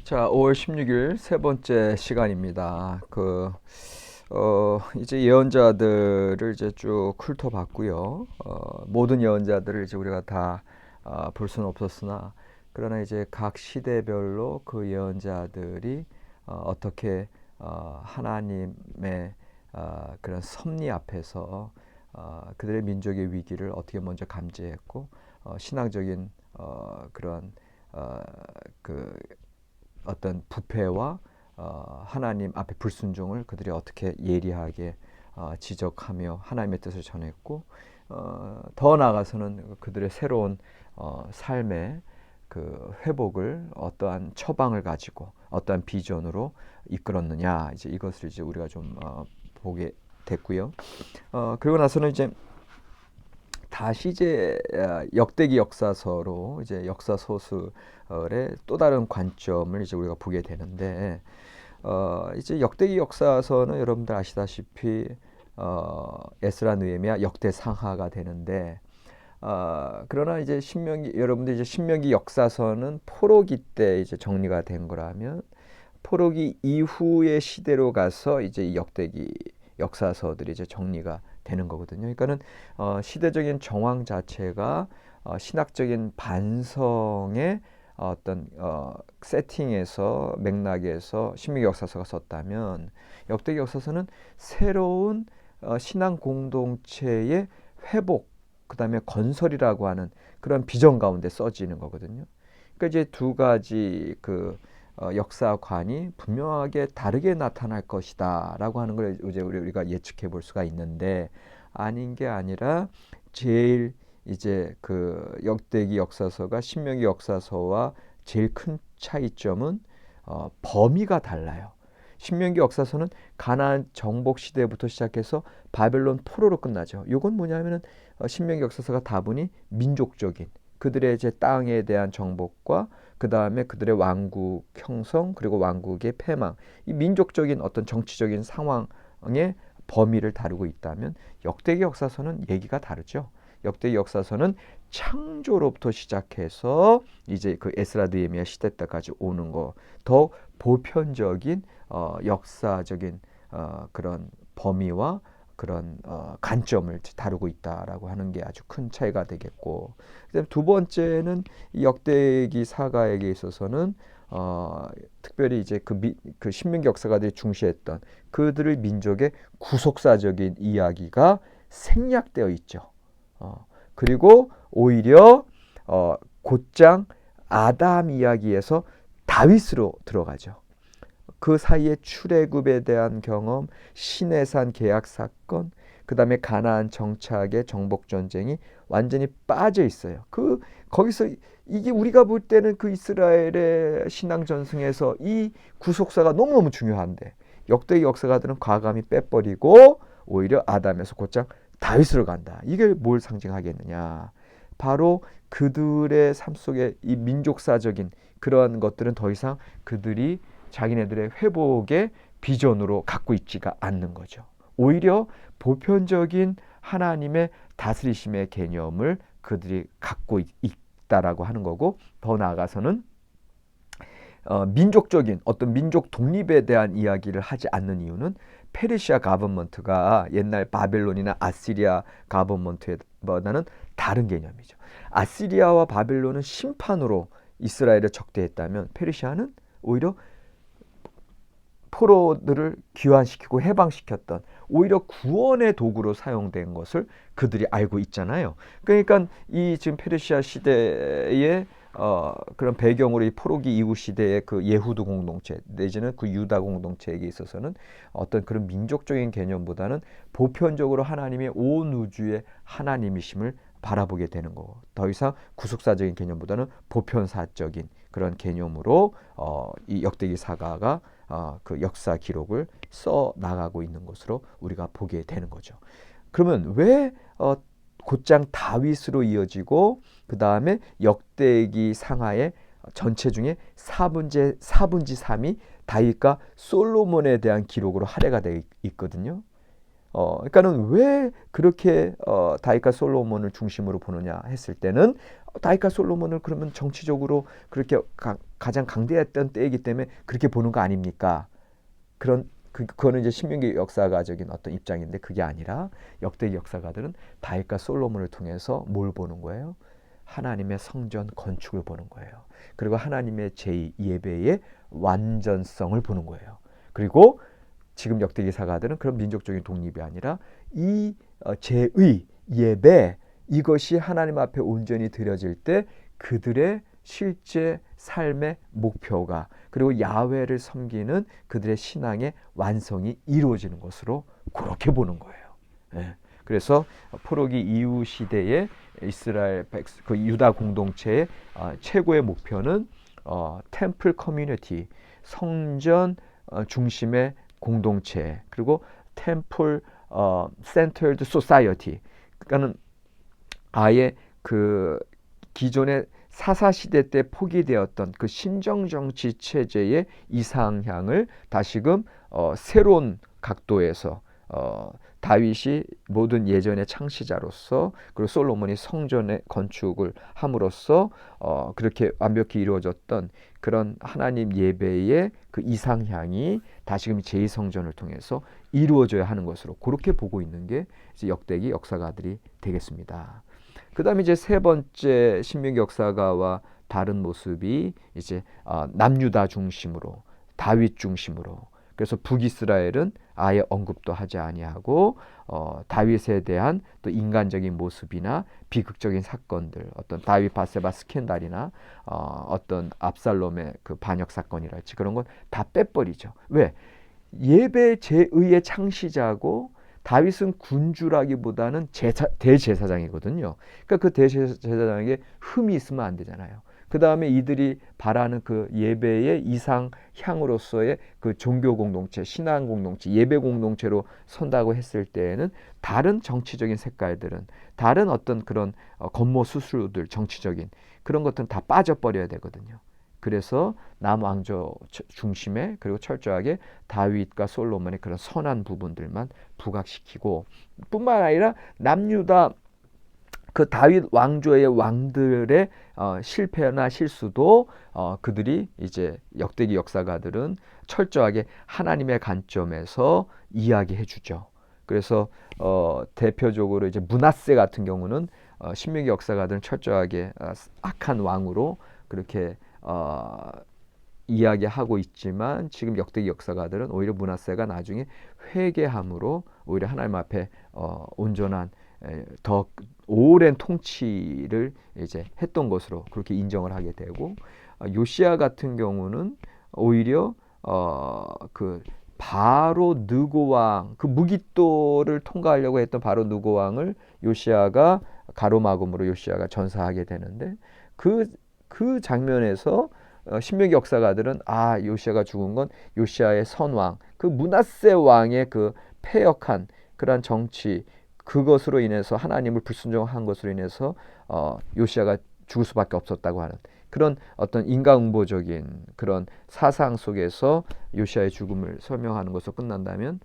자, 5월 16일 세 번째 시간입니다. 이제 예언자들을 이제 쭉 훑어봤고요. 모든 예언자들을 이제 우리가 다 볼 수는 없었으나, 그러나 이제 각 시대별로 그 예언자들이 어떻게 하나님의 그런 섭리 앞에서 그들의 민족의 위기를 어떻게 먼저 감지했고, 신앙적인 그런 어, 그 어떤 부패와 하나님 앞에 불순종을 그들이 어떻게 예리하게 지적하며 하나님의 뜻을 전했고, 더 나아가서는 그들의 새로운 삶의 그 회복을 어떠한 처방을 가지고 어떠한 비전으로 이끌었느냐, 이제 이것을 이제 우리가 좀 보게 됐고요. 그리고 나서는 이제 다시 이제 역대기 역사서로 이제 역사 소설의 또 다른 관점을 이제 우리가 보게 되는데, 이제 역대기 역사서는 여러분들 아시다시피 에스라 느헤미야 역대 상하가 되는데, 그러나 이제 신명기, 여러분들 이제 신명기 역사서는 포로기 때 이제 정리가 된 거라면, 포로기 이후의 시대로 가서 이제 이 역대기 역사서들이 이제 정리가 되는 거거든요. 그러니까는 시대적인 정황 자체가 신학적인 반성의 어떤 세팅에서 맥락에서 신명기 역사서가 썼다면, 역대기 역사서는 새로운 신앙 공동체의 회복, 그다음에 건설이라고 하는 그런 비전 가운데 써지는 거거든요. 그러니까 이제 두 가지 역사관이 분명하게 다르게 나타날 것이다라고 하는 걸 이제 우리가 예측해 볼 수가 있는데, 아닌 게 아니라 제일 이제 그 역대기 역사서가 신명기 역사서와 제일 큰 차이점은 범위가 달라요. 신명기 역사서는 가나안 정복 시대부터 시작해서 바벨론 포로로 끝나죠. 이건 뭐냐면은 신명기 역사서가 다분히 민족적인 그들의 이제 땅에 대한 정복과 그 다음에 그들의 왕국 형성, 그리고 왕국의 패망, 이 민족적인 어떤 정치적인 상황의 범위를 다루고 있다면, 역대기 역사서는 얘기가 다르죠. 역대기 역사서는 창조로부터 시작해서 이제 그 에스라 느헤미야 시대 때까지 오는 거, 더 보편적인 역사적인 그런 범위와 그런 관점을 다루고 있다라고 하는 게 아주 큰 차이가 되겠고, 두 번째는 이 역대기 사가에게 있어서는 특별히 이제 그 신명기 역사가들이 중시했던 그들의 민족의 구속사적인 이야기가 생략되어 있죠. 그리고 오히려 곧장 아담 이야기에서 다윗으로 들어가죠. 그 사이에 출애굽에 대한 경험, 시내산 계약 사건, 그 다음에 가나안 정착의 정복 전쟁이 완전히 빠져 있어요. 거기서 이게 우리가 볼 때는 그 이스라엘의 신앙 전승에서 이 구속사가 너무너무 중요한데, 역대기 역사가들은 과감히 빼버리고 오히려 아담에서 곧장 다윗으로 간다. 이게 뭘 상징하겠느냐? 바로 그들의 삶 속에 이 민족사적인 그러한 것들은 더 이상 그들이 자기네들의 회복의 비전으로 갖고 있지가 않는 거죠. 오히려 보편적인 하나님의 다스리심의 개념을 그들이 갖고 있다라고 하는 거고, 더 나아가서는 민족적인 어떤 민족 독립에 대한 이야기를 하지 않는 이유는, 페르시아 가버먼트가 옛날 바벨론이나 아시리아 가버먼트보다는 다른 개념이죠. 아시리아와 바벨론은 심판으로 이스라엘을 적대했다면, 페르시아는 오히려 포로들을 귀환시키고 해방시켰던, 오히려 구원의 도구로 사용된 것을 그들이 알고 있잖아요. 그러니까 이 지금 페르시아 시대의 그런 배경으로 이 포로기 이후 시대의 그 예후드 공동체 내지는 그 유다 공동체에게 있어서는 어떤 그런 민족적인 개념보다는 보편적으로 하나님의 온 우주의 하나님이심을 바라보게 되는 거고, 더 이상 구속사적인 개념보다는 보편사적인 그런 개념으로 이 역대기 사가가 그 역사 기록을 써 나가고 있는 것으로 우리가 보게 되는 거죠. 그러면 왜 곧장 다윗으로 이어지고 그 다음에 역대기 상하의 전체 중에 4분지 3이 다윗과 솔로몬에 대한 기록으로 할애가 되어 있거든요. 그러니까는 왜 그렇게 다윗과 솔로몬을 중심으로 보느냐 했을 때는, 다윗과 솔로몬을 그러면 정치적으로 그렇게 가장 강대했던 때이기 때문에 그렇게 보는 거 아닙니까? 그거는 이제 신명기 역사가적인 어떤 입장인데, 그게 아니라 역대기 역사가들은 다윗과 솔로몬을 통해서 뭘 보는 거예요? 하나님의 성전 건축을 보는 거예요. 그리고 하나님의 제2예배의 완전성을 보는 거예요. 그리고 지금 역대기 사가들은 그런 민족적인 독립이 아니라 이 제2 예배, 이것이 하나님 앞에 온전히 드려질 때 그들의 실제 삶의 목표가, 그리고 야훼를 섬기는 그들의 신앙의 완성이 이루어지는 것으로 그렇게 보는 거예요. 예. 그래서 포로기 이후 시대의 이스라엘 그 유다 공동체의 최고의 목표는 템플 커뮤니티, 성전 중심의 공동체, 그리고 템플 센터드 소사이어티. 그러니까는 아예 그 기존의 사사시대 때 포기되었던 그 신정정치 체제의 이상향을 다시금 새로운 각도에서 다윗이 모든 예전의 창시자로서, 그리고 솔로몬이 성전의 건축을 함으로써 그렇게 완벽히 이루어졌던 그런 하나님 예배의 그 이상향이 다시금 제2성전을 통해서 이루어져야 하는 것으로 그렇게 보고 있는 게 이제 역대기 역사가들이 되겠습니다. 그 다음에 이제 세 번째 신명기 역사가와 다른 모습이 이제 남유다 중심으로, 다윗 중심으로, 그래서 북이스라엘은 아예 언급도 하지 아니하고 다윗에 대한 또 인간적인 모습이나 비극적인 사건들, 어떤 다윗 바세바 스캔들이나 어떤 압살롬의 그 반역 사건이랄지 그런 건 다 빼버리죠. 왜? 예배 제의의 창시자고 다윗은 군주라기보다는 대제사장이거든요. 그러니까 그 대제사장에게 흠이 있으면 안 되잖아요. 그 다음에 이들이 바라는 그 예배의 이상향으로서의 그 종교 공동체, 신앙 공동체, 예배 공동체로 선다고 했을 때에는 다른 정치적인 색깔들은, 다른 어떤 그런 건모 수수들, 정치적인 그런 것들은 다 빠져버려야 되거든요. 그래서 남왕조 중심에, 그리고 철저하게 다윗과 솔로몬의 그런 선한 부분들만 부각시키고, 뿐만 아니라 남유다 그 다윗 왕조의 왕들의 실패나 실수도 그들이 이제 역대기 역사가들은 철저하게 하나님의 관점에서 이야기해 주죠. 그래서 대표적으로 이제 므낫세 같은 경우는 신명기 역사가들은 철저하게 악한 왕으로 그렇게 이야기하고 있지만, 지금 역대기 역사가들은 오히려 므낫세가 나중에 회개함으로 오히려 하나님 앞에 온전한 더 오랜 통치를 이제 했던 것으로 그렇게 인정을 하게 되고, 요시야 같은 경우는 오히려 그 바로 느고 왕, 그 무깃도를 통과하려고 했던 바로 느고 왕을 요시야가 가로막음으로 요시야가 전사하게 되는데, 그 장면에서 신명기 역사가들은 요시야가 죽은 건 요시야의 선왕, 그 므낫세 왕의 그 패역한 그러한 정치, 그것으로 인해서 하나님을 불순종한 것으로 인해서 요시야가 죽을 수밖에 없었다고 하는 그런 어떤 인과응보적인 그런 사상 속에서 요시야의 죽음을 설명하는 것으로 끝난다면,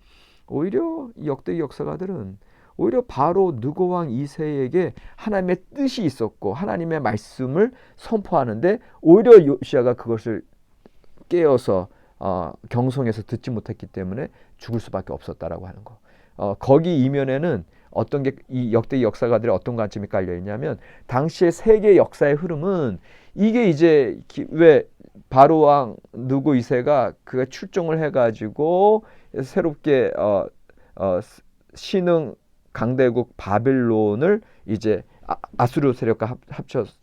오히려 이 역대기 역사가들은 오히려 바로 느고 왕 2세에게 하나님의 뜻이 있었고 하나님의 말씀을 선포하는데, 오히려 요시야가 그것을 깨어서 경성에서 듣지 못했기 때문에 죽을 수밖에 없었다라고 하는 거. 거기 이면에는 어떤 게 이 역대기 역사가들의 어떤 관점이 깔려 있냐면, 당시의 세계 역사의 흐름은 이게 이제 왜 바로 왕 느고 2세가 그가 출정을 해가지고 새롭게 신흥 강대국 바벨론을 이제 아수르 세력과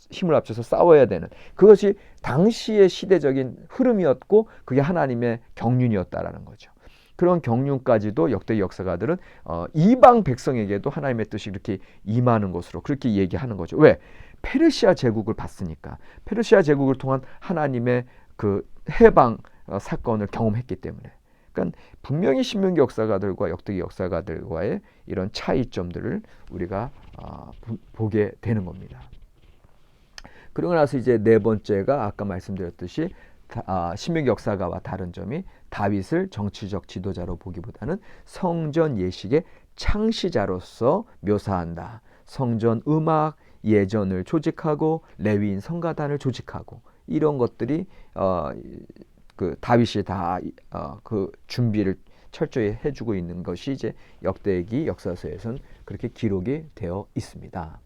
힘을 합쳐서 싸워야 되는, 그것이 당시의 시대적인 흐름이었고 그게 하나님의 경륜이었다라는 거죠. 그런 경륜까지도 역대기 역사가들은 이방 백성에게도 하나님의 뜻이 이렇게 임하는 것으로 그렇게 얘기하는 거죠. 왜? 페르시아 제국을 봤으니까. 페르시아 제국을 통한 하나님의 그 해방 사건을 경험했기 때문에. 그러니까 분명히 신명기 역사가들과 역대기 역사가들과의 이런 차이점들을 우리가 보게 되는 겁니다. 그러고 나서 이제 네 번째가 아까 말씀드렸듯이 신명기 역사가와 다른 점이 다윗을 정치적 지도자로 보기보다는 성전 예식의 창시자로서 묘사한다. 성전 음악, 예전을 조직하고 레위인 성가단을 조직하고 이런 것들이 그 다윗이 다 그 준비를 철저히 해주고 있는 것이 이제 역대기 역사서에선 그렇게 기록이 되어 있습니다.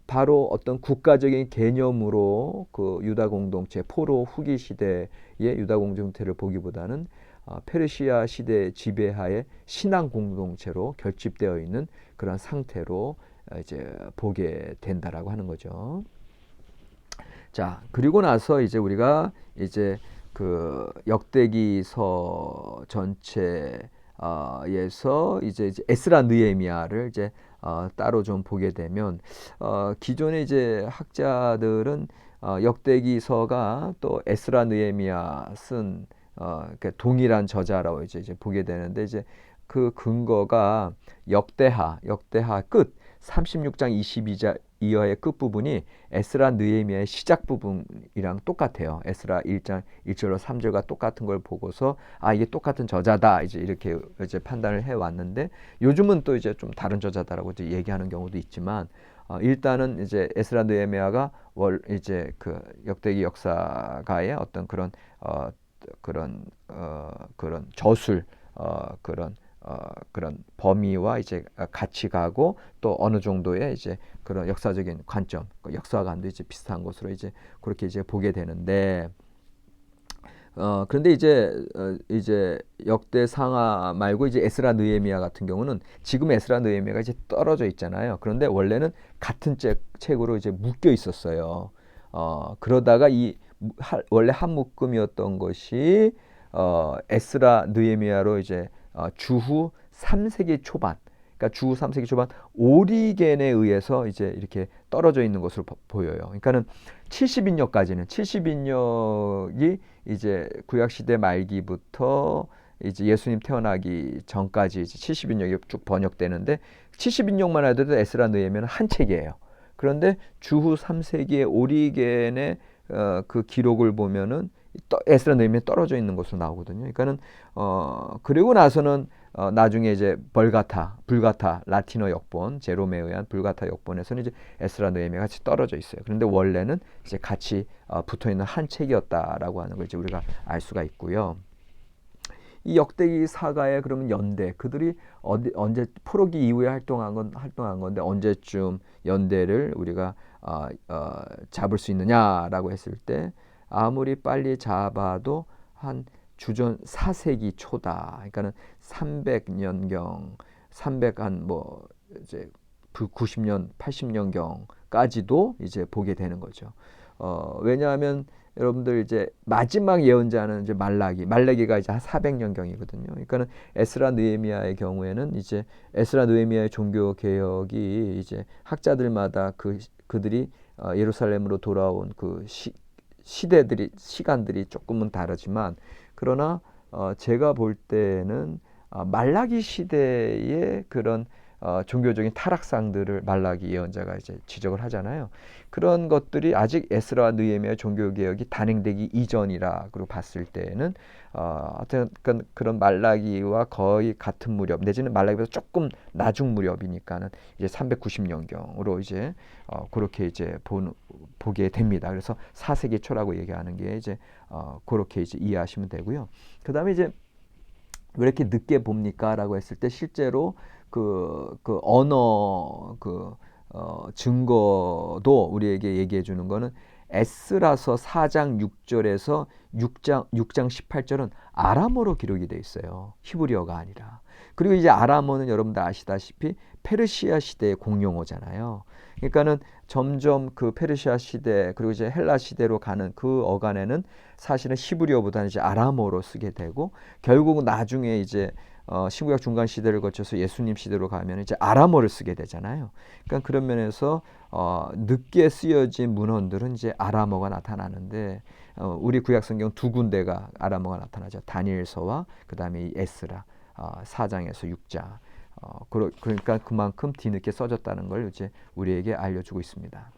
바로 어떤 국가적인 개념으로 그 유다 공동체 포로 후기 시대의 유다 공동체를 보기보다는 페르시아 시대 지배하에 신앙 공동체로 결집되어 있는 그런 상태로 이제 보게 된다라고 하는 거죠. 자, 그리고 나서 이제 우리가 이제 그 역대기서 전체에서 이제 에스라 느헤미야를 이제 따로 좀 보게 되면 기존의 이제 학자들은 역대기서가 또 에스라 느헤미야 쓴 그러니까 동일한 저자라고 이제 보게 되는데 이제 그 근거가 역대하 끝 36장 22절 이하의 끝부분이 에스라 느헤미야의 시작 부분이랑 똑같아요. 에스라 1장 1절로 3절과 똑같은 걸 보고서 이게 똑같은 저자다 이제 이렇게 이제 판단을 해 왔는데 요즘은 또 이제 좀 다른 저자다라고 이제 얘기하는 경우도 있지만 일단은 이제 에스라 느헤미야가 이제 그 역대기 역사가의 어떤 그런 그런 저술 그런 범위와 이제 같이 가고 또 어느 정도의 이제 그런 역사적인 관점, 역사관도 이제 비슷한 것으로 이제 그렇게 이제 보게 되는데 그런데 이제 역대상하 말고 이제 에스라 느헤미야 같은 경우는 지금 에스라 느헤미야가 이제 떨어져 있잖아요. 그런데 원래는 같은 책으로 이제 묶여 있었어요. 그러다가 원래 한 묶음이었던 것이 에스라 느헤미야로 이제 주후 3세기 초반, 그러니까 주후 3세기 초반 오리겐에 의해서 이제 이렇게 떨어져 있는 것으로 보여요. 그러니까는 70인역이 이제 구약 시대 말기부터 이제 예수님 태어나기 전까지 이제 70인역이 쭉 번역되는데 70인역만 해도 에스라 느헤미야는 한 책이에요. 그런데 주후 3세기의 오리겐의 그 기록을 보면은 에스라 느헤미야 떨어져 있는 것으로 나오거든요. 그러니까는 그리고 나서는 나중에 이제 불가타 라틴어 역본 제롬에 의한 불가타 역본에서는 이제 에스라 느헤미야 같이 떨어져 있어요. 그런데 원래는 이제 같이 붙어 있는 한 책이었다라고 하는 걸 이제 우리가 알 수가 있고요. 이 역대기 사가의 그러면 연대 그들이 언제 포로기 이후에 활동한 건데 언제쯤 연대를 우리가 잡을 수 있느냐라고 했을 때 아무리 빨리 잡아도 한 주전 4세기 초다. 그러니까는 300년경 300한 뭐 이제 90년 80년경까지도 이제 보게 되는 거죠. 왜냐하면 여러분들 이제 마지막 예언자는 이제 말라기가 이제 한 400년경이거든요. 그러니까는 에스라 느헤미야의 경우에는 이제 에스라 느헤미야의 종교 개혁이 이제 학자들마다 그들이 예루살렘으로 돌아온 그 시간들이 조금은 다르지만 그러나 제가 볼 때는 말라기 시대의 그런 종교적인 타락상들을 말라기 예언자가 이제 지적을 하잖아요. 그런 것들이 아직 에스라 느헤미야 종교 개혁이 단행되기 이전이라고 봤을 때는 하여튼 그런 말라기와 거의 같은 무렵 내지는 말라기보다 조금 나중 무렵이니까는 이제 390년경으로 이제 그렇게 이제 보게 됩니다. 그래서 4세기 초라고 얘기하는 게 이제 그렇게 이제 이해하시면 되고요. 그다음에 이제 왜 이렇게 늦게 봅니까?라고 했을 때 실제로 그 언어 증거도 우리에게 얘기해 주는 거는 에스라서 4장 6절에서 6장 18절은 아람어로 기록이 돼 있어요. 히브리어가 아니라. 그리고 이제 아람어는 여러분들 아시다시피 페르시아 시대의 공용어잖아요. 그러니까는 점점 그 페르시아 시대 그리고 이제 헬라 시대로 가는 그 어간에는 사실은 히브리어보다는 이제 아람어로 쓰게 되고 결국은 나중에 이제 신구약 중간 시대를 거쳐서 예수님 시대로 가면 이제 아람어를 쓰게 되잖아요. 그러니까 그런 면에서 늦게 쓰여진 문헌들은 이제 아람어가 나타나는데 우리 구약 성경 두 군데가 아람어가 나타나죠. 다니엘서와 그다음에 이 에스라 4장에서 6장. 그러니까 그만큼 뒤늦게 써졌다는 걸 이제 우리에게 알려주고 있습니다.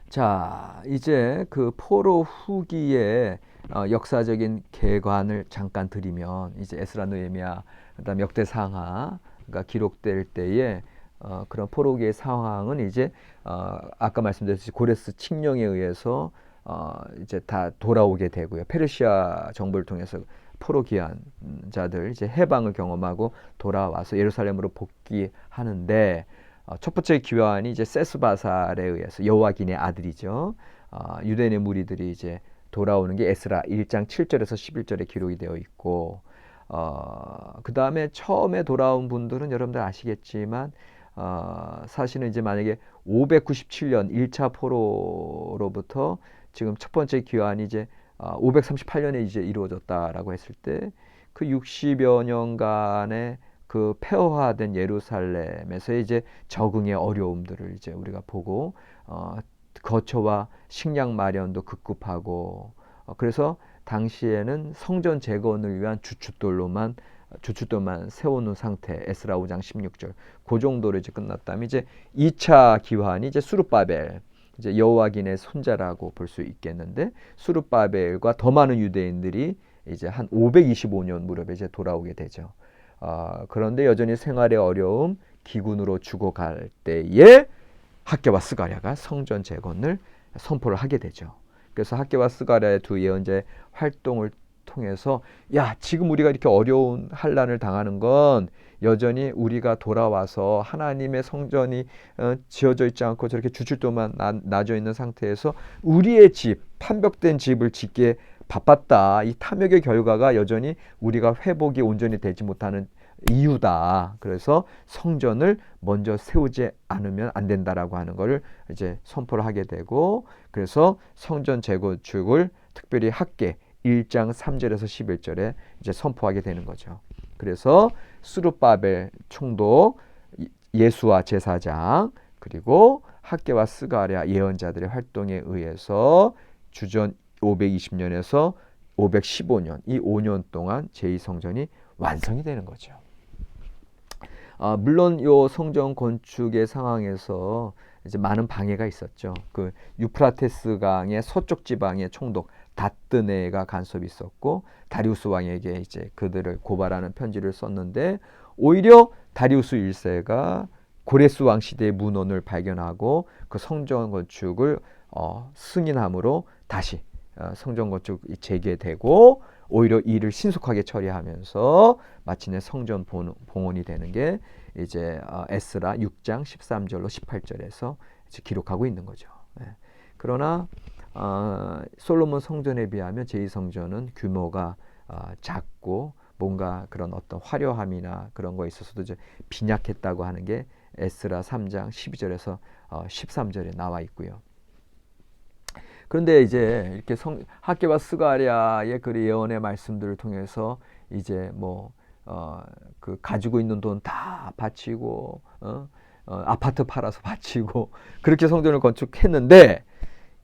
자, 이제 그 포로 후기의 역사적인 개관을 잠깐 드리면 이제 에스라 느헤미야 그다음 역대상하가 기록될 때에 그런 포로기의 상황은 이제 아까 말씀드렸듯이 고레스 칙령에 의해서 이제 다 돌아오게 되고요. 페르시아 정부를 통해서 포로 귀환자들 이제 해방을 경험하고 돌아와서 예루살렘으로 복귀하는데 첫 번째 귀환이 이제 세스바살에 의해서 여호와긴의 아들이죠. 유대인의 무리들이 이제 돌아오는 게 에스라 1장 7절에서 11절에 기록이 되어 있고 그 다음에 처음에 돌아온 분들은 여러분들 아시겠지만 사실은 이제 만약에 597년 1차 포로로부터 지금 첫 번째 귀환이 이제 538년에 이제 이루어졌다라고 했을 때 그 60여 년간의 그 폐허화된 예루살렘에서 이제 적응의 어려움들을 이제 우리가 보고 거처와 식량 마련도 급급하고 그래서 당시에는 성전 재건을 위한 주춧돌만 세워놓은 상태. 에스라 5장 16절. 그 정도로 이제 끝났다면 이제 2차 기환이 이제 수룹바벨, 이제 여호와긴의 손자라고 볼 수 있겠는데 수룹바벨과 더 많은 유대인들이 이제 한 525년 무렵에 이제 돌아오게 되죠. 그런데 여전히 생활의 어려움, 기군으로 죽어갈 때에 학개와 스가랴가 성전 재건을 선포를 하게 되죠. 그래서 학개와 스가랴의 두 예언자의 활동을 통해서 야, 지금 우리가 이렇게 어려운 환난을 당하는 건 여전히 우리가 돌아와서 하나님의 성전이 지어져 있지 않고 저렇게 주춧돌만 나져 있는 상태에서 우리의 집, 판벽된 집을 짓기에 바빴다. 이 탐욕의 결과가 여전히 우리가 회복이 온전히 되지 못하는 이유다. 그래서 성전을 먼저 세우지 않으면 안 된다라고 하는 것을 이제 선포를 하게 되고 그래서 성전 재건축을 특별히 학개 1장 3절에서 11절에 이제 선포하게 되는 거죠. 그래서 수룹바벨 총독, 예수와 제사장, 그리고 학개와 스가랴 예언자들의 활동에 의해서 주전 520년에서 515년, 이 5년 동안 제2성전이 완성이 되는 거죠. 물론 이 성전 건축의 상황에서 이제 많은 방해가 있었죠. 그 유프라테스 강의 서쪽 지방의 총독 다뜨네가 간섭이 있었고 다리우스 왕에게 이제 그들을 고발하는 편지를 썼는데 오히려 다리우스 1세가 고레스 왕 시대의 문헌을 발견하고 그 성전 건축을 승인함으로 다시 성전 건축이 재개되고 오히려 이를 신속하게 처리하면서 마침내 성전 봉헌이 되는 게 이제 에스라 6장 13절로 18절에서 이제 기록하고 있는 거죠. 그러나 솔로몬 성전에 비하면 제2성전은 규모가 작고 뭔가 그런 어떤 화려함이나 그런 거에 있어서도 이제 빈약했다고 하는 게 에스라 3장 12절에서 13절에 나와 있고요. 그런데 이제 이렇게 학개와 스가랴의 그 예언의 말씀들을 통해서 이제 그 가지고 있는 돈 다 바치고 아파트 팔아서 바치고 그렇게 성전을 건축했는데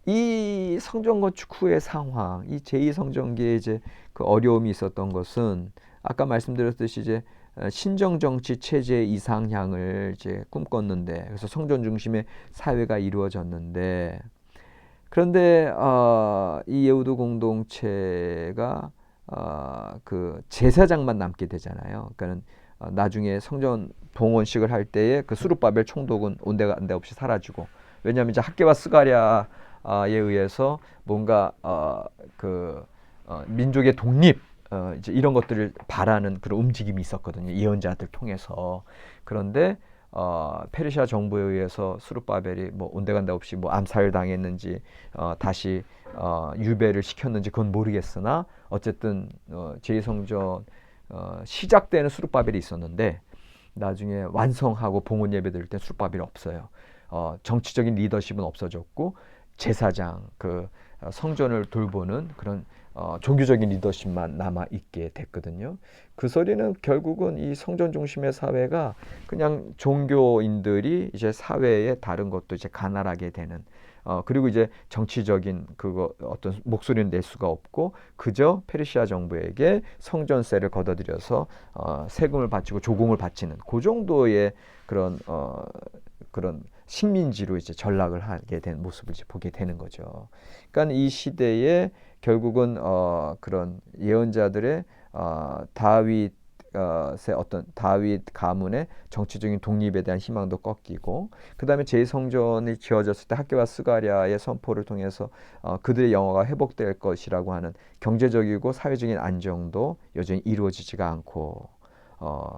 이 성전 건축 후의 상황, 이 제2성전기에 이제 그 어려움이 있었던 것은 아까 말씀드렸듯이 이제 신정 정치 체제 이상향을 이제 꿈꿨는데 그래서 성전 중심의 사회가 이루어졌는데 그런데 이 예후도 공동체가 그 제사장만 남게 되잖아요. 그러니까는 나중에 성전 봉헌식을 할 때에 그 수룹바벨 총독은 온데간데 없이 사라지고 왜냐하면 이제 학개와 스가랴에 의해서 뭔가 민족의 독립 이제 이런 것들을 바라는 그런 움직임이 있었거든요. 예언자들 통해서. 그런데 페르시아 정부에 의해서 수룹바벨이 온데간데 없이 암살을 당했는지 다시 유배를 시켰는지 그건 모르겠으나 어쨌든 제2성전 시작되는 수룹바벨이 있었는데 나중에 완성하고 봉헌 예배 드릴 때 수룹바벨이 없어요. 정치적인 리더십은 없어졌고 제사장 그 성전을 돌보는 그런 종교적인 리더십만 남아 있게 됐거든요. 그 소리는 결국은 이 성전 중심의 사회가 그냥 종교인들이 이제 사회의 다른 것도 이제 가난하게 되는 그리고 이제 정치적인 그거 어떤 목소리는 낼 수가 없고 그저 페르시아 정부에게 성전세를 걷어들여서 세금을 바치고 조공을 바치는 그 정도의 그런 식민지로 이제 전락을 하게 된 모습을 이제 보게 되는 거죠. 그러니까 이 시대에 결국은 그런 예언자들의 다윗 어떤 다윗 가문의 정치적인 독립에 대한 희망도 꺾이고, 그 다음에 제2성전이 지어졌을 때 학교와 스가랴의 선포를 통해서 그들의 영화가 회복될 것이라고 하는 경제적이고 사회적인 안정도 여전히 이루어지지가 않고,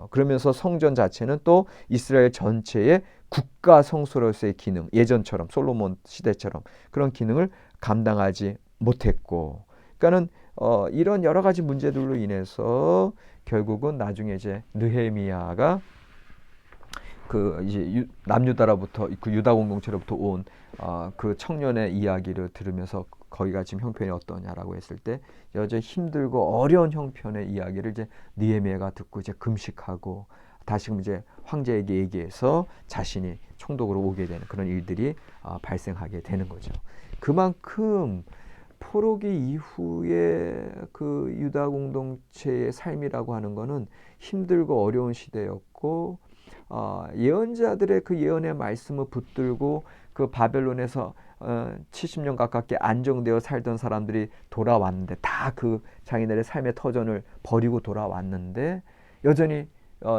그러면서 성전 자체는 또 이스라엘 전체의 국가 성소로서의 기능, 예전처럼 솔로몬 시대처럼 그런 기능을 감당하지 못했고, 그러니까는 이런 여러 가지 문제들로 인해서 결국은 나중에 이제 느헤미야가 그 이제 남유다로부터 그 유다 공동체로부터 온 그 청년의 이야기를 들으면서 거기가 지금 형편이 어떠냐라고 했을 때 여전히 힘들고 어려운 형편의 이야기를 이제 느헤미야가 듣고 이제 금식하고 다시금 이제 황제에게 얘기해서 자신이 총독으로 오게 되는 그런 일들이 발생하게 되는 거죠. 그만큼 포로기 이후에 그 유다 공동체의 삶이라고 하는 거는 힘들고 어려운 시대였고, 예언자들의 그 예언의 말씀을 붙들고 그 바벨론에서 70년 가깝게 안정되어 살던 사람들이 돌아왔는데, 다 그 자기네의 삶의 터전을 버리고 돌아왔는데 여전히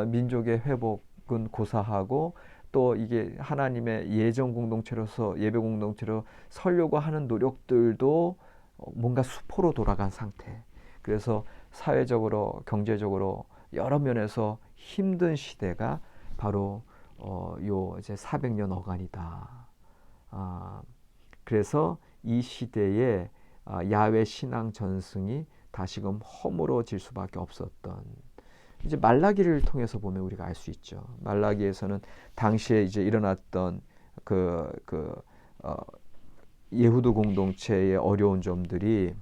민족의 회복은 고사하고, 또 이게 하나님의 예정 공동체로서 예배 공동체로 서려고 하는 노력들도 뭔가 수포로 돌아간 상태. 그래서 사회적으로 경제적으로 여러 면에서 힘든 시대가 바로 요 이제 400년 어간이다. 그래서 이 시대에 야훼 신앙 전승이 다시금 허물어질 수밖에 없었던, 이제 말라기를 통해서 보면 우리가 알 수 있죠. 말라기에서는 당시에 이제 일어났던 예후드 공동체의 어려운 점들이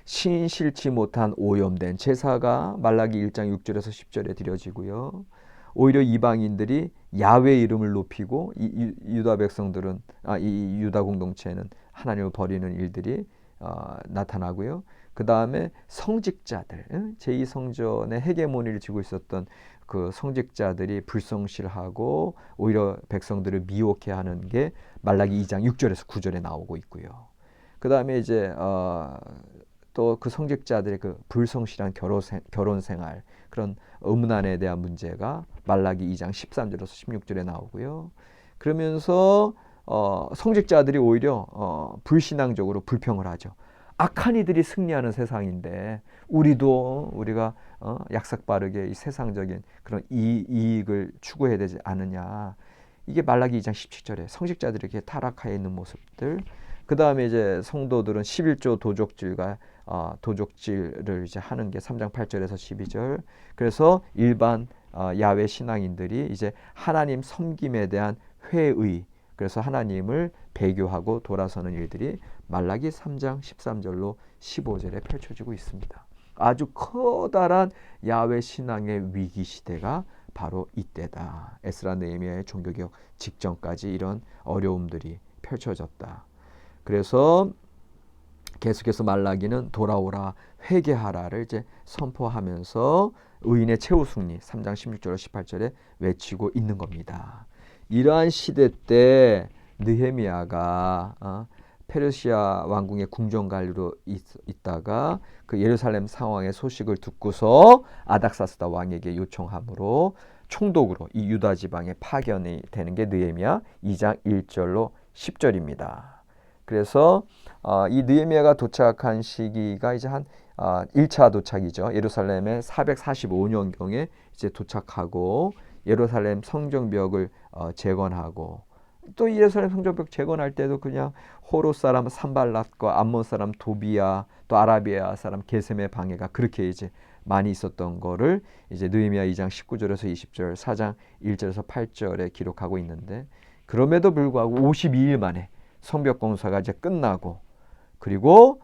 신실치 못한 오염된 제사가 말라기 1장 6절에서 10절에 드려지고요. 오히려 이방인들이 야훼 이름을 높이고 유다 백성들은 이 유다 공동체는 하나님을 버리는 일들이 나타나고요. 그 다음에 성직자들, 제2성전의 헤게모니를 쥐고 있었던 그 성직자들이 불성실하고 오히려 백성들을 미혹해 하는 게 말라기 2장 6절에서 9절에 나오고 있고요. 그 다음에 이제 또 그 성직자들의 그 불성실한 결혼 생활, 그런 음란에 대한 문제가 말라기 2장 13절에서 16절에 나오고요. 그러면서 성직자들이 오히려 불신앙적으로 불평을 하죠. 악한 이들이 승리하는 세상인데 우리가 약삭빠르게 이 세상적인 그런 이익을 추구해야 되지 않느냐. 이게 말라기 2장 17절에 성직자들에게 타락하여 있는 모습들. 그 다음에 이제 성도들은 11조 도적질을 이제 하는 게 3장 8절에서 12절. 그래서 일반 야훼 신앙인들이 이제 하나님 섬김에 대한 회의, 그래서 하나님을 배교하고 돌아서는 일들이 말라기 3장 13절로 15절에 펼쳐지고 있습니다. 아주 커다란 야훼 신앙의 위기 시대가 바로 이때다. 에스라 느헤미야의 종교개혁 직전까지 이런 어려움들이 펼쳐졌다. 그래서 계속해서 말라기는 돌아오라 회개하라를 이제 선포하면서 의인의 최후 승리 3장 16절로 18절에 외치고 있는 겁니다. 이러한 시대 때 느헤미야가 페르시아 왕궁의 궁정관리로 있다가 그 예루살렘 상황의 소식을 듣고서 아닥사스다 왕에게 요청함으로 총독으로 이 유다 지방에 파견이 되는 게 느헤미야 2장 1절로 10절입니다. 그래서 이 느헤미야가 도착한 시기가 이제 한 1차 도착이죠. 예루살렘에 445년경에 이제 도착하고 예루살렘 성전벽을 재건하고, 또 예루살렘 성전벽 재건할 때도 그냥 호로 사람 산발랏과 암몬 사람 도비야, 또 아라비아 사람 게셈의 방해가 그렇게 이제 많이 있었던 거를 이제 느헤미야 2장 19절에서 20절, 4장 1절에서 8절에 기록하고 있는데, 그럼에도 불구하고 52일 만에 성벽 공사가 이제 끝나고, 그리고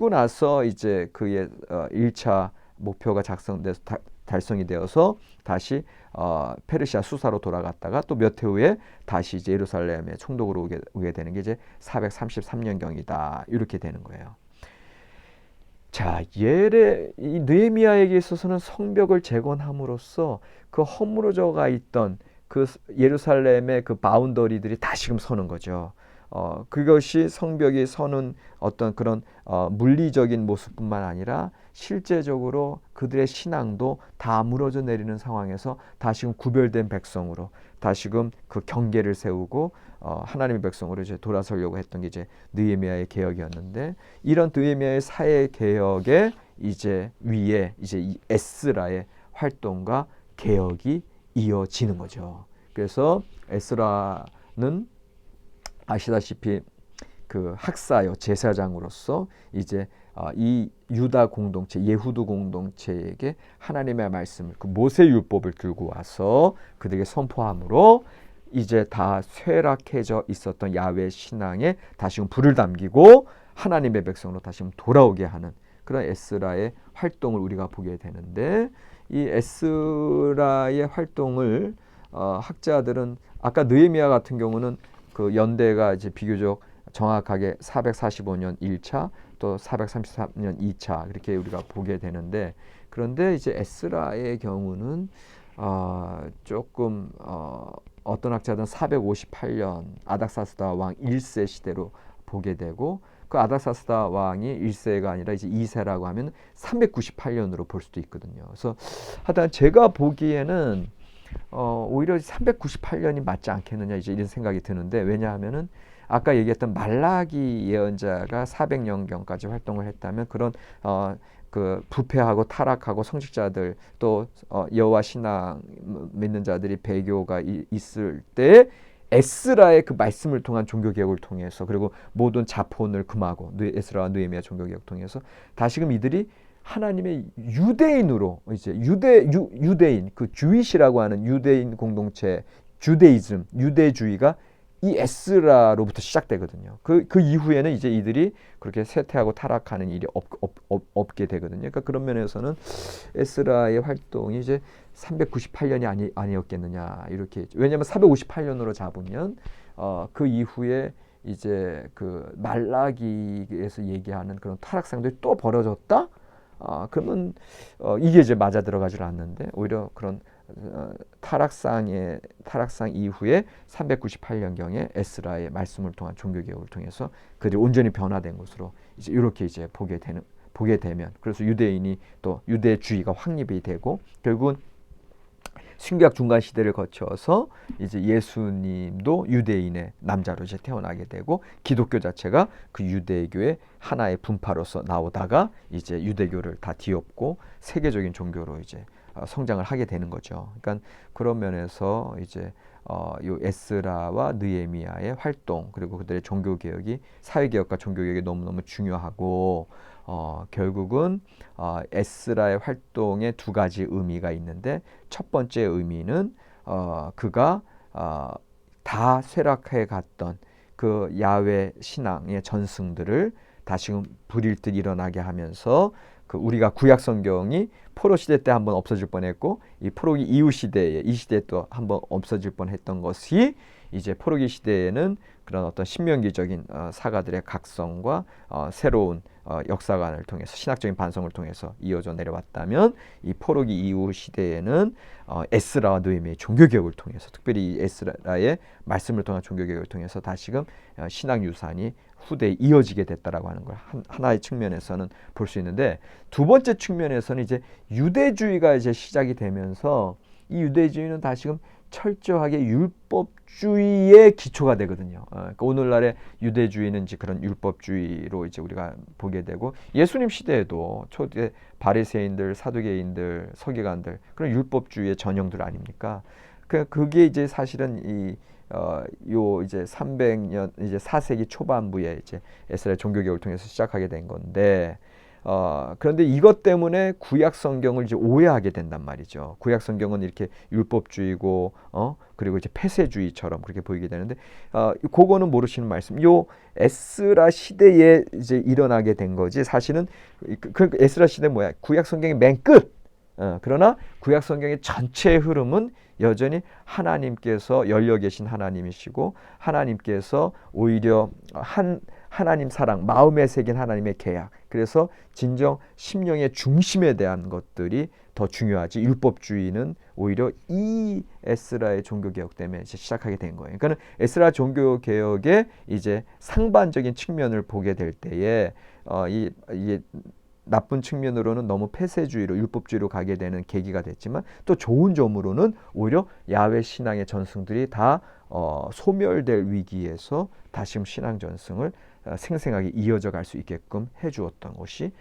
나서 이제 그의 1차 목표가 달성이 되어서 다시 페르시아 수사로 돌아갔다가 또 몇 해 후에 다시 이제 예루살렘의 총독으로 오게 되는 게 이제 433년경이다. 이렇게 되는 거예요. 자, 이 느헤미야에게 있어서는 성벽을 재건함으로써 그 허물어져가 있던 그 예루살렘의 그 바운더리들이 다시금 서는 거죠. 그것이 성벽이 서는 어떤 그런 물리적인 모습뿐만 아니라 실제적으로 그들의 신앙도 다 무너져 내리는 상황에서 다시금 구별된 백성으로 다시금 그 경계를 세우고 하나님의 백성으로 이제 돌아서려고 했던 게 이제 느헤미야의 개혁이었는데, 이런 느헤미야의 사회 개혁의 이제 위에 이제 이 에스라의 활동과 개혁이 이어지는 거죠. 그래서 에스라는 아시다시피 그 학사요 제사장으로서 이제 이 유다 공동체 예후드 공동체에게 하나님의 말씀을 그 모세 율법을 들고 와서 그들에게 선포함으로 이제 다 쇠락해져 있었던 야훼 신앙에 다시금 불을 담기고 하나님의 백성으로 다시금 돌아오게 하는 그런 에스라의 활동을 우리가 보게 되는데, 이 에스라의 활동을 학자들은 아까 느헤미야 같은 경우는 그 연대가 이제 비교적 정확하게 445년 1차 또 433년 2차 그렇게 우리가 보게 되는데, 그런데 이제 에스라의 경우는 조금 어떤 학자들은 458년 아닥사스다 왕 1세 시대로 보게 되고, 그 아닥사스다 왕이 1세가 아니라 이제 2세라고 하면 398년으로 볼 수도 있거든요. 그래서 하여튼 제가 보기에는 오히려 398년이 맞지 않겠느냐 이제 이런 생각이 드는데, 왜냐하면은 아까 얘기했던 말라기 예언자가 400년경까지 활동을 했다면 그런 그 부패하고 타락하고 성직자들 또 여호와 신앙 믿는 자들이 배교가 있을 때 에스라의 그 말씀을 통한 종교 개혁을 통해서, 그리고 모든 자본을 금하고 에스라와 느헤미야 종교 개혁 통해서 다시금 이들이 하나님의 유대인으로 이제 유대인 그 주이시라고 하는 유대인 공동체 주데이즘 유대주의가 이 에스라로부터 시작되거든요. 그 이후에는 이제 이들이 그렇게 쇠퇴하고 타락하는 일이 없게 되거든요. 그러니까 그런 면에서는 에스라의 활동이 이제 398년이 아니었겠느냐 이렇게. 왜냐하면 458년으로 잡으면 그 이후에 이제 그 말라기에서 얘기하는 그런 타락상들이 또 벌어졌다. 그러면 이게 이제 맞아 들어가질 않는데, 오히려 그런 타락상 이후에 398년경에 에스라의 말씀을 통한 종교 개혁을 통해서 그들이 온전히 변화된 것으로 이제 이렇게 이제 보게 되면, 그래서 유대인이 또 유대주의가 확립이 되고 결국은 신구약 중간 시대를 거쳐서 이제 예수님도 유대인의 남자로 이제 태어나게 되고, 기독교 자체가 그 유대교의 하나의 분파로서 나오다가 이제 유대교를 다 뒤엎고 세계적인 종교로 이제 성장을 하게 되는 거죠. 그러니까 그런 면에서 이제 요 에스라와 느헤미야의 활동 그리고 그들의 종교 개혁이 사회 개혁과 종교 개혁이 너무너무 중요하고, 결국은 에스라의 활동에 두 가지 의미가 있는데, 첫 번째 의미는 그가 다 쇠락해 갔던 그 야훼 신앙의 전승들을 다시금 불일 듯 일어나게 하면서, 그 우리가 구약 성경이 포로 시대 때 한번 없어질 뻔했고 이 포로기 이후 시대에 이 시대에 또 한번 없어질 뻔했던 것이 이제 포로기 시대에는 그런 어떤 신명기적인 사가들의 각성과 새로운 역사관을 통해서 신학적인 반성을 통해서 이어져 내려왔다면, 이 포로기 이후 시대에는 에스라와 느헤미야의 종교개혁을 통해서, 특별히 이 에스라의 말씀을 통한 종교개혁을 통해서 다시금 신학 유산이 후대에 이어지게 됐다라고 하는 걸 하나의 측면에서는 볼 수 있는데, 두 번째 측면에서는 이제 유대주의가 이제 시작이 되면서 이 유대주의는 다시금 철저하게 율법주의의 기초가 되거든요. 그러니까 오늘날의 유대주의는 이제 그런 율법주의로 이제 우리가 보게 되고, 예수님 시대에도 초대 바리새인들, 사두개인들, 서기관들 그런 율법주의의 전형들 아닙니까? 그게 이제 사실은 요 이제 300년 이제 4세기 초반부에 이제 에스라의 종교개혁을 통해서 시작하게 된 건데, 그런데 이것 때문에 구약 성경을 이제 오해하게 된단 말이죠. 구약 성경은 이렇게 율법주의고 그리고 이제 폐쇄주의처럼 그렇게 보이게 되는데, 그거는 모르시는 말씀. 요 에스라 시대에 이제 일어나게 된 거지. 사실은 그 에스라 시대 뭐야? 구약 성경의 맨 끝. 그러나 구약 성경의 전체 흐름은 여전히 하나님께서 열려 계신 하나님이시고, 하나님께서 오히려 하나님 사랑, 마음에 새긴 하나님의 계약. 그래서 진정 심령의 중심에 대한 것들이 더 중요하지. 율법주의는 오히려 이 에스라의 종교개혁 때문에 이제 시작하게 된 거예요. 그러니까 에스라 종교개혁의 이제 상반적인 측면을 보게 될 때에 이게 나쁜 측면으로는 너무 폐쇄주의로 율법주의로 가게 되는 계기가 됐지만 또 좋은 점으로는 오히려 야훼 신앙의 전승들이 다 소멸될 위기에서 다시 신앙 전승을 생생하게 이어져 갈 수 있게끔 해주었던 것이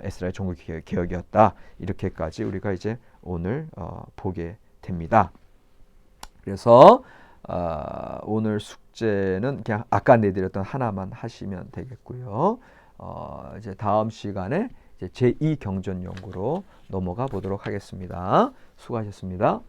에스라의 종교 개혁이었다. 이렇게까지 우리가 이제 오늘 보게 됩니다. 그래서 오늘 숙제는 그냥 아까 내드렸던 하나만 하시면 되겠고요. 이제 다음 시간에 이제 제2경전 연구로 넘어가 보도록 하겠습니다. 수고하셨습니다.